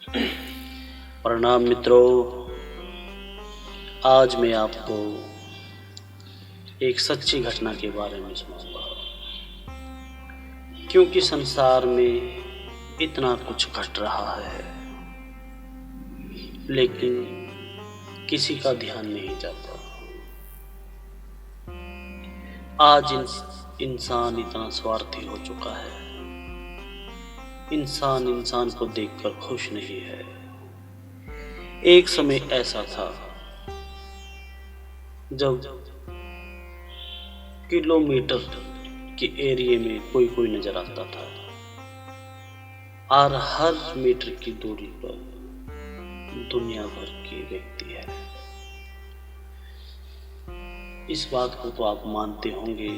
प्रणाम मित्रों। आज मैं आपको एक सच्ची घटना के बारे में सुनाऊंगा, क्योंकि संसार में इतना कुछ घट रहा है लेकिन किसी का ध्यान नहीं जाता। आज इंसान इतना स्वार्थी हो चुका है। इंसान को देखकर खुश नहीं है। एक समय ऐसा था जब किलोमीटर के एरिया में कोई नजर आता था और हर मीटर की दूरी पर दुनिया भर के व्यक्ति है। इस बात को तो आप मानते होंगे,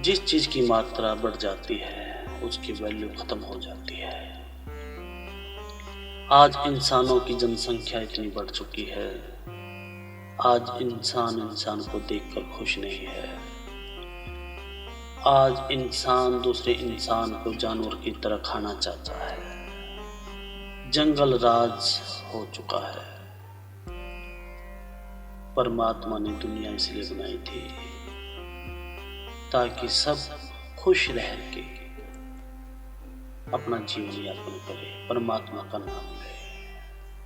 जिस चीज की मात्रा बढ़ जाती है उसकी वैल्यू खत्म हो जाती है। आज इंसानों की जनसंख्या इतनी बढ़ चुकी है, आज इंसान को देखकर खुश नहीं है। आज इंसान दूसरे इंसान को जानवर की तरह खाना चाहता है। जंगल राज हो चुका है। परमात्मा ने दुनिया इसलिए बनाई थी ताकि सब खुश रह के अपना जीवन यापन करे, परमात्मा का नाम ले,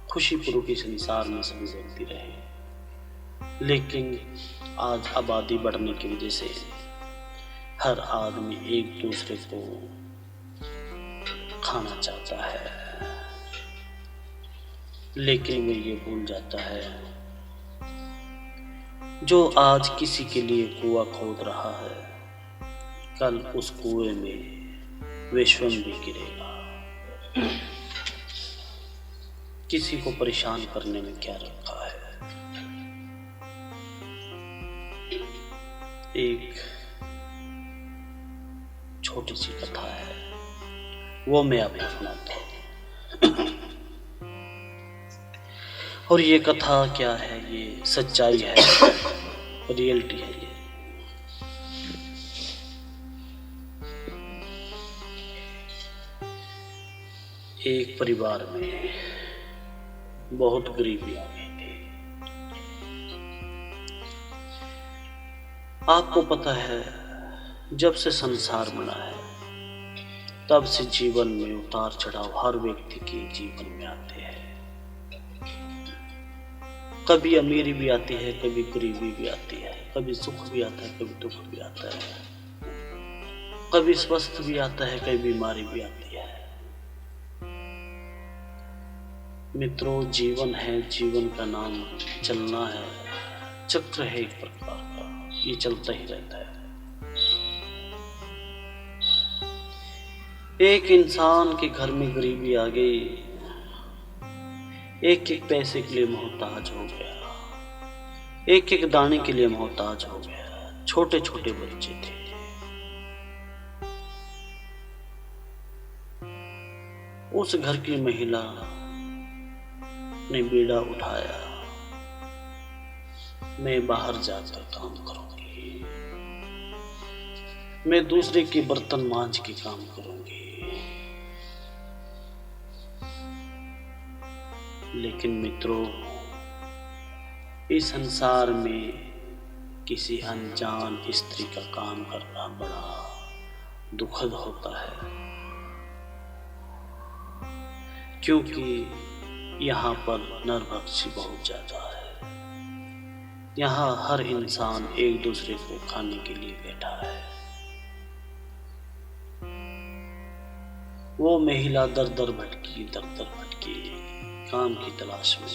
खुशी पूर्वक इस संसार में सभी व्यक्ति रहे। लेकिन आज आबादी बढ़ने की वजह से हर आदमी एक दूसरे को खाना चाहता है, लेकिन वो ये भूल जाता है, जो आज किसी के लिए कुआं खोद रहा है कल उस कुएं में विश्व भी गिरेगा। किसी को परेशान करने में क्या रखा है। एक छोटी सी कथा है, वो मैं आपको सुनाता हूँ। और ये कथा क्या है, ये सच्चाई है, रियलिटी है। ये एक परिवार में बहुत गरीबी आ गई थी। आपको पता है, जब से संसार बना है तब से जीवन में उतार चढ़ाव हर व्यक्ति के जीवन में आते हैं। कभी अमीरी भी आती है, कभी गरीबी भी आती है, कभी सुख भी आता है, कभी दुख भी आता है, कभी स्वस्थ भी आता है, कभी बीमारी भी आती है। मित्रों, जीवन है, जीवन का नाम चलना है, चक्र है एक प्रकार का, ये चलता ही रहता है। एक इंसान के घर में गरीबी आ गई, एक एक पैसे के लिए मोहताज हो गया, एक एक दाने के लिए मोहताज हो गया। छोटे छोटे बच्चे थे, उस घर की महिला ने बीड़ा उठाया, मैं बाहर जाकर काम करूंगी, मैं दूसरे के बर्तन मांज के काम करूंगी। लेकिन मित्रों, इस संसार में किसी अनजान स्त्री का काम करना बड़ा दुखद होता है, क्योंकि यहाँ पर नरभक्षी बहुत ज्यादा है। यहाँ हर इंसान एक दूसरे को खाने के लिए बैठा है। वो महिला दर दर भटकी काम की तलाश में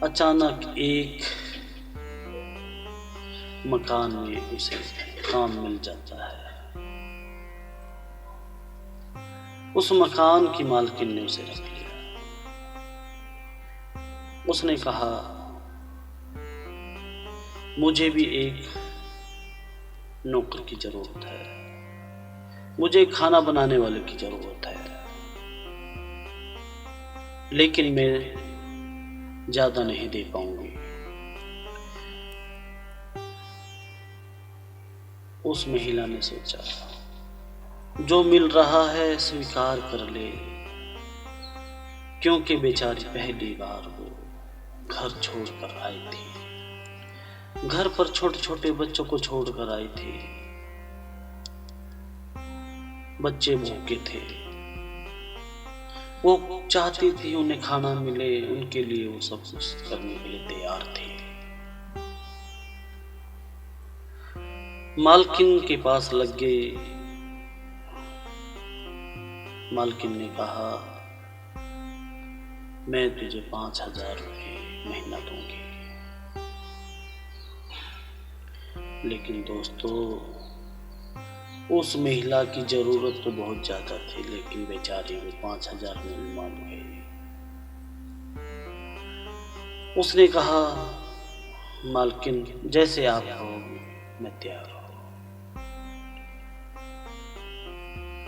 अचानक एक मकान में उसे काम मिल जाता है। उस मकान की मालकिन ने उसे रख लिया। उसने कहा, मुझे भी एक नौकर की जरूरत है, मुझे खाना बनाने वाले की जरूरत है, लेकिन मैं ज्यादा नहीं दे पाऊंगी। उस महिला ने सोचा, जो मिल रहा है स्वीकार कर ले, क्योंकि बेचारी पहली बार वो घर छोड़कर आई थी। घर पर छोटे छोटे बच्चों को छोड़कर आई थी। बच्चे भूखे थे, वो चाहती थी उन्हें खाना मिले, उनके लिए वो सब कुछ करने के लिए तैयार थी। मालकिन के पास लग गए। मालकिन ने कहा, मैं तुझे 5,000 रुपये महीना दूंगी। लेकिन दोस्तों, उस महिला की जरूरत तो बहुत ज्यादा थी, लेकिन बेचारी वो 5,000 में मान गई। उसने कहा, मालकिन जैसे आप हो मैं तैयार हूं।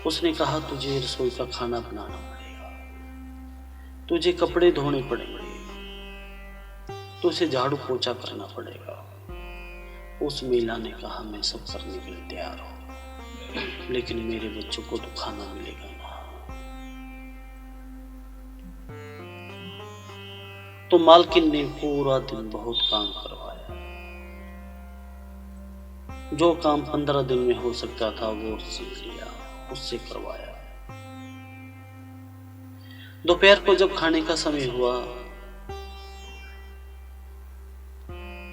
उसने कहा, तुझे रसोई का खाना बनाना पड़ेगा, तुझे कपड़े धोने पड़ेंगे, तुझे झाड़ू पोछा करना पड़ेगा। उस महिला ने कहा, मैं सब करने के लिए तैयार हूं, लेकिन मेरे बच्चों को तो खाना मिलेगा ना। तो मालकिन ने पूरा दिन बहुत काम करवाया। जो काम 15 दिन में हो सकता था वो सीख लिया, उससे करवाया। दोपहर को जब खाने का समय हुआ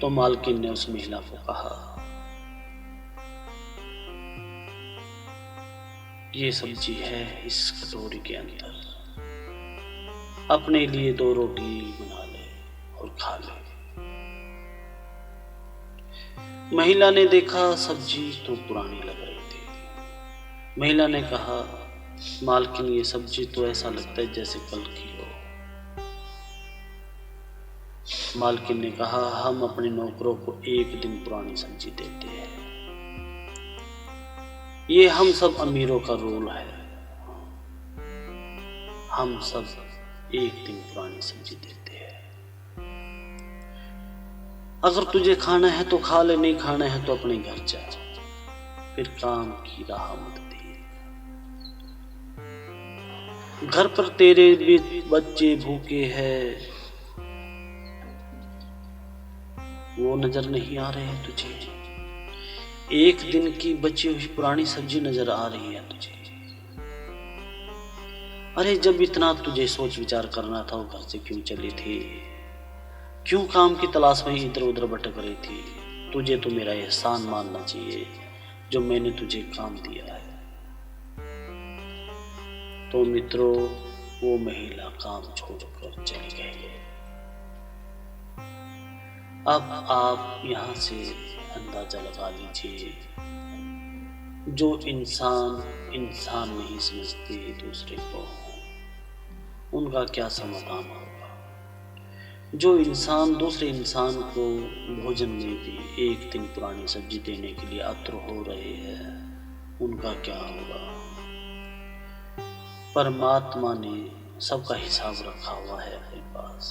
तो मालकिन ने उस महिला को कहा, ये सब्जी है इस कटोरी के अंदर, अपने लिए 2 रोटी बना ले और खा ले। महिला ने देखा सब्जी तो पुरानी लग रही थी। महिला ने कहा, मालकिन ये सब्जी तो ऐसा लगता है जैसे कल की हो। मालकिन ने कहा, हम अपने नौकरों को 1 दिन पुरानी सब्जी देते हैं, ये हम सब अमीरों का रूल है, हम सब 1 दिन पुरानी सब्जी देते हैं। अगर तुझे खाना है तो खा ले, नहीं खाना है तो अपने घर जा, फिर काम की राह मत दे। घर पर तेरे भी बच्चे भूखे हैं, वो नजर नहीं आ रहे हैं तुझे। 1 दिन की बची हुई पुरानी सब्जी नजर आ रही है तुझे। अरे जब इतना तुझे सोच विचार करना था, वो घर से क्यों चली थी? क्यों काम की तलाश में इधर उधर भटक रही थी? तुझे तो मेरा एहसान मानना चाहिए जो मैंने तुझे काम दिया है। तो मित्रों, वो महिला काम छोड़कर चली गई। अब आप यहाँ से अंदाजा लगा लीजिए, जो इंसान नहीं समझते दूसरे को, उनका क्या समाधान होगा। जो इंसान दूसरे इंसान को भोजन में भी 1 दिन पुरानी सब्जी देने के लिए आतुर हो रहे हैं, उनका क्या होगा। परमात्मा ने सबका हिसाब रखा हुआ है अपने पास।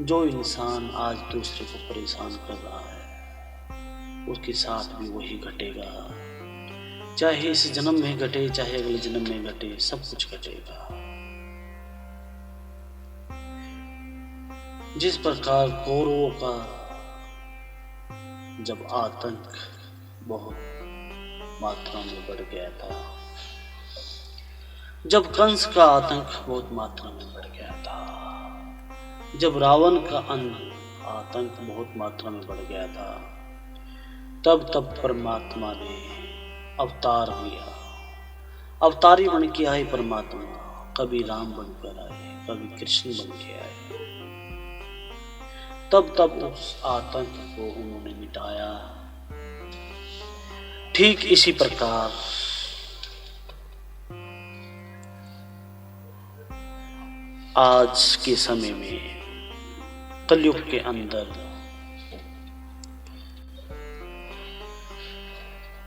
जो इंसान आज दूसरे को परेशान कर रहा है, उसके साथ भी वही घटेगा। चाहे इस जन्म में घटे, चाहे अगले जन्म में घटे, सब कुछ घटेगा। जिस प्रकार कौरवों का जब आतंक बहुत मात्रा में बढ़ गया था, जब कंस का आतंक बहुत मात्रा में बढ़ गया था, जब रावण का आतंक बहुत मात्रा में बढ़ गया था, तब परमात्मा ने अवतार लिया। अवतारी बन के आए परमात्मा, कभी राम बनकर आए, कभी कृष्ण बन के आए। तब उस आतंक को उन्होंने मिटाया। ठीक इसी प्रकार आज के समय में कलयुग के अंदर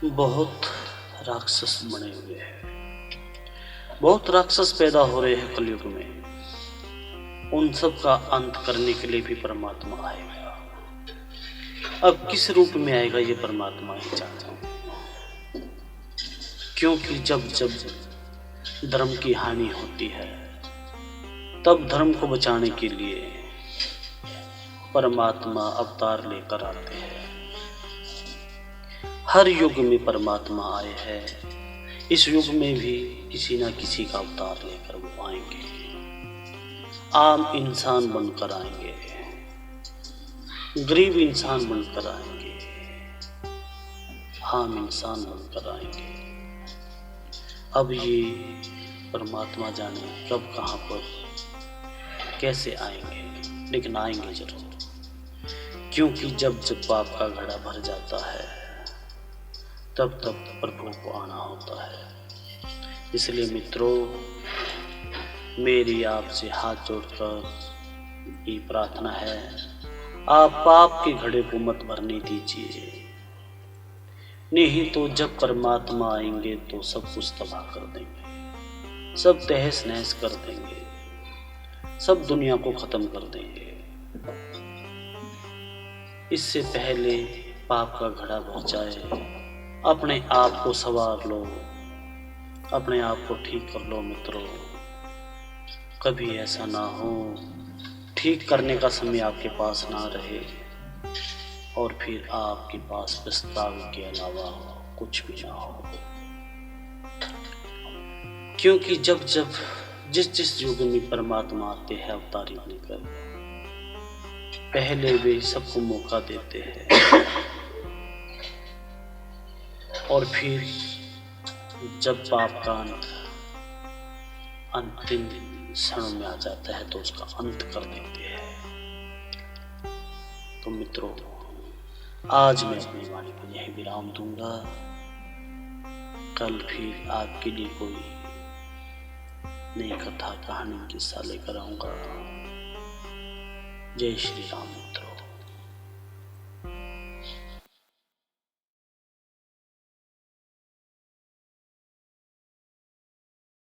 बहुत राक्षस बने हुए हैं, बहुत राक्षस पैदा हो रहे हैं कलयुग में। उन सब का अंत करने के लिए भी परमात्मा आएगा। अब किस रूप में आएगा ये परमात्मा ही जानता है, क्योंकि जब जब धर्म की हानि होती है तब धर्म को बचाने के लिए परमात्मा अवतार लेकर आते हैं। हर युग में परमात्मा आए हैं, इस युग में भी किसी ना किसी का अवतार लेकर वो आएंगे। आम इंसान बनकर आएंगे, गरीब इंसान बनकर आएंगे, आम इंसान बनकर आएंगे। अब ये परमात्मा जाने कब कहाँ पर कैसे आएंगे, लेकिन आएंगे जरूर। क्योंकि जब जब पाप का घड़ा भर जाता है तब तब प्रभु को आना होता है। इसलिए मित्रों, मेरी आपसे हाथ जोड़कर ये प्रार्थना है, आप पाप के घड़े को मत भरने दीजिए, नहीं तो जब परमात्मा आएंगे तो सब कुछ तबाह कर देंगे, सब तहस नहस कर देंगे, सब दुनिया को खत्म कर देंगे। इससे पहले पाप का घड़ा भर जाए, अपने आप को संवार लो, अपने आप को ठीक कर लो मित्रों। कभी ऐसा ना हो ठीक करने का समय आपके पास ना रहे और फिर आपके पास पछतावे के अलावा कुछ भी ना हो। क्योंकि जब जब जिस युग में परमात्मा आते हैं अवतारी बनकर, पहले वे सबको मौका देते हैं और फिर जब पाप का अंतिम क्षण में आ जाता है तो उसका अंत कर देते हैं। तो मित्रों, आज मैं अपनी वाणी को यही विराम दूंगा। कल फिर आपके लिए कोई नई कथा कहानी किस्सा लेकर आऊंगा। जय श्री राम मित्रों।